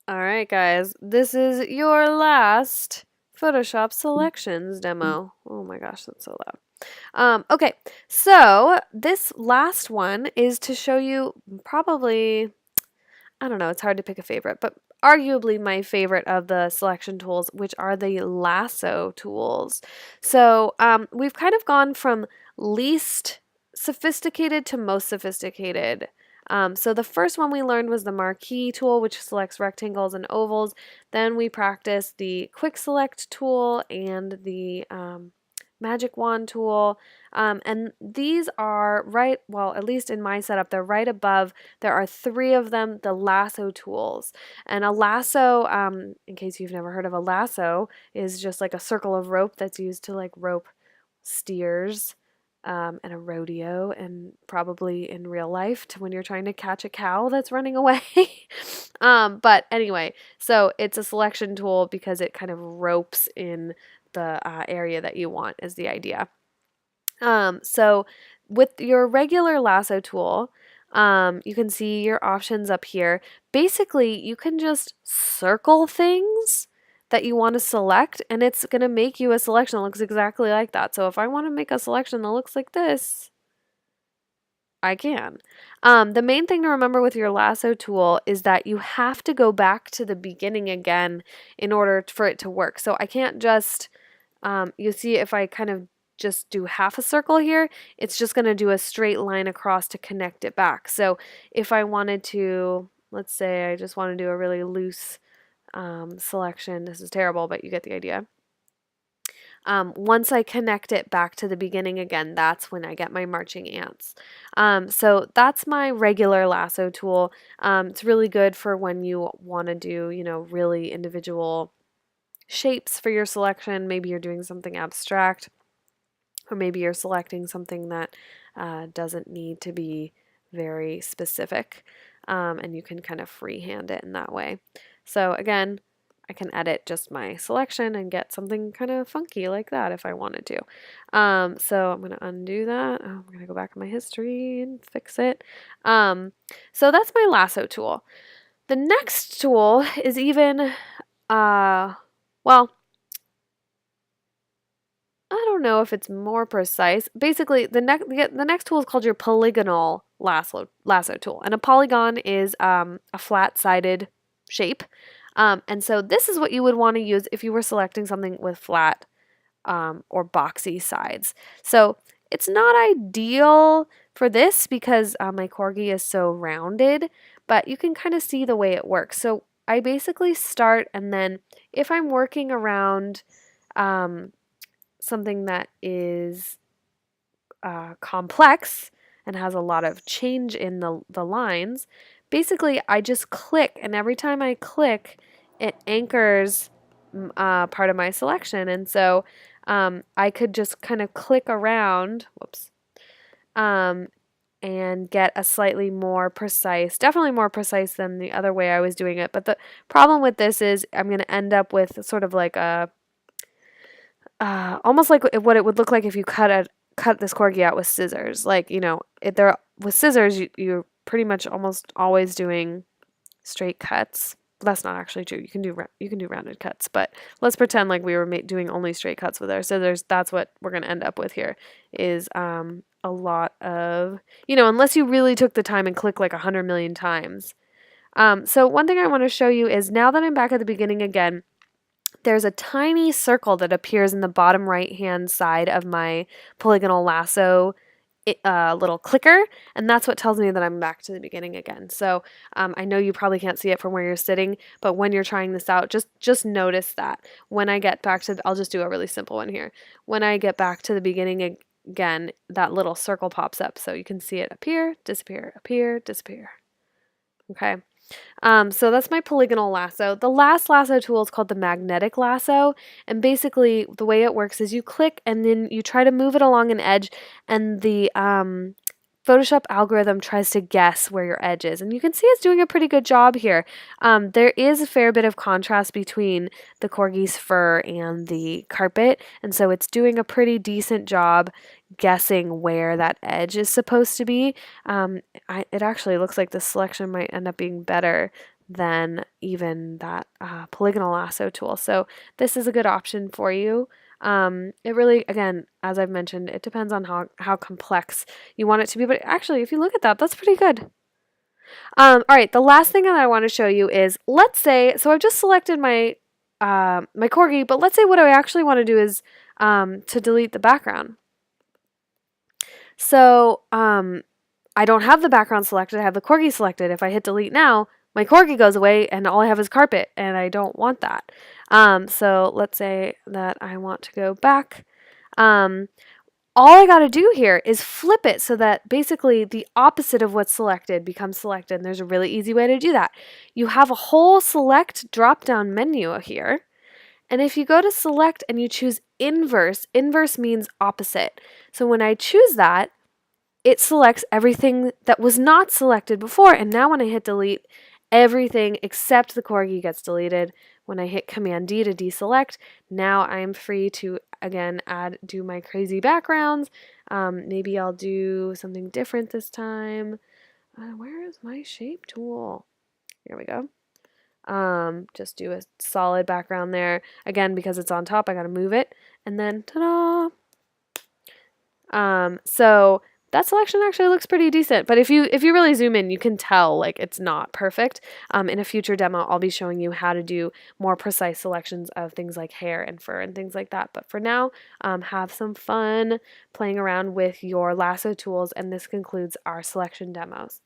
All right, guys, this is your last Photoshop selections demo. Oh my gosh, that's so loud. Okay, so this last one is to show you probably, I don't know, it's hard to pick a favorite, but arguably my favorite of the selection tools, which are the lasso tools. So we've kind of gone from least sophisticated to most sophisticated. So the first one we learned was the marquee tool, which selects rectangles and ovals. Then we practiced the quick select tool and the magic wand tool. And these are right, well, at least in my setup, they're right above. There are three of them, the lasso tools. And a lasso, in case you've never heard of a lasso, is just like a circle of rope that's used to like rope steers and a rodeo, and probably in real life to when you're trying to catch a cow that's running away. But anyway, so it's a selection tool because it kind of ropes in the area that you want is the idea. So with your regular lasso tool, you can see your options up here. Basically, you can just circle things that you want to select, and it's going to make you a selection that looks exactly like that. So if I want to make a selection that looks like this, I can. The main thing to remember with your lasso tool is that you have to go back to the beginning again in order for it to work. So I can't just, you see if I kind of just do half a circle here, it's just going to do a straight line across to connect it back. So if I wanted to, let's say I just want to do a really loose selection, this is terrible, but you get the idea. Once I connect it back to the beginning again, that's when I get my marching ants. So that's my regular lasso tool. It's really good for when you want to do, really individual shapes for your selection. Maybe you're doing something abstract, or maybe you're selecting something that doesn't need to be very specific, and you can kind of freehand it in that way. So again, I can edit just my selection and get something kind of funky like that if I wanted to. So I'm going to undo that. I'm going to go back in my history and fix it. So that's my lasso tool. The next tool is even, well, I don't know if it's more precise. Basically, the next tool is called your polygonal lasso tool, and a polygon is a flat-sided shape. And so this is what you would want to use if you were selecting something with flat or boxy sides. So it's not ideal for this because my corgi is so rounded, but you can kind of see the way it works. So I basically start, and then if I'm working around something that is complex and has a lot of change in the lines, basically I just click, and every time I click, it anchors part of my selection. And so I could just kind of click around, whoops, and get a slightly more precise, definitely more precise than the other way I was doing it. But the problem with this is I'm going to end up with sort of like a almost like what it would look like if you cut this corgi out with scissors. Like, with scissors, you're pretty much almost always doing straight cuts. That's not actually true. You can do rounded cuts, but let's pretend like we were doing only straight cuts with our scissors. That's what we're going to end up with here is a lot of, unless you really took the time and clicked like 100 million times. So one thing I want to show you is now that I'm back at the beginning again, there's a tiny circle that appears in the bottom right hand side of my polygonal lasso little clicker, and that's what tells me that I'm back to the beginning again. So I know you probably can't see it from where you're sitting, but when you're trying this out, just notice that when I get back to, I'll just do a really simple one here. When I get back to the beginning again, that little circle pops up, so you can see it appear, disappear, appear, disappear. Okay. So that's my polygonal lasso. The last lasso tool is called the magnetic lasso, and basically the way it works is you click and then you try to move it along an edge, and the Photoshop algorithm tries to guess where your edge is, and you can see it's doing a pretty good job here. There is a fair bit of contrast between the corgi's fur and the carpet, and so it's doing a pretty decent job guessing where that edge is supposed to be. It actually looks like the selection might end up being better than even that polygonal lasso tool. So this is a good option for you. It really, again, as I've mentioned, it depends on how complex you want it to be. But actually, if you look at that, that's pretty good. All right, the last thing that I want to show you is, let's say, so I've just selected my corgi, but let's say what I actually want to do is to delete the background. So I don't have the background selected, I have the corgi selected. If I hit delete now, my corgi goes away and all I have is carpet, and I don't want that. So let's say that I want to go back. All I got to do here is flip it so that basically the opposite of what's selected becomes selected. And there's a really easy way to do that. You have a whole select drop-down menu here. And if you go to select and you choose inverse, inverse means opposite. So when I choose that, it selects everything that was not selected before. And now when I hit delete, everything except the corgi gets deleted. When I hit Command D to deselect, now I am free to, again, do my crazy backgrounds. Maybe I'll do something different this time. Where is my shape tool? Here we go. Just do a solid background there. Again, because it's on top, I gotta move it. And then, ta-da! So that selection actually looks pretty decent, but if you really zoom in, you can tell like it's not perfect. In a future demo, I'll be showing you how to do more precise selections of things like hair and fur and things like that. But for now, have some fun playing around with your lasso tools, and this concludes our selection demos.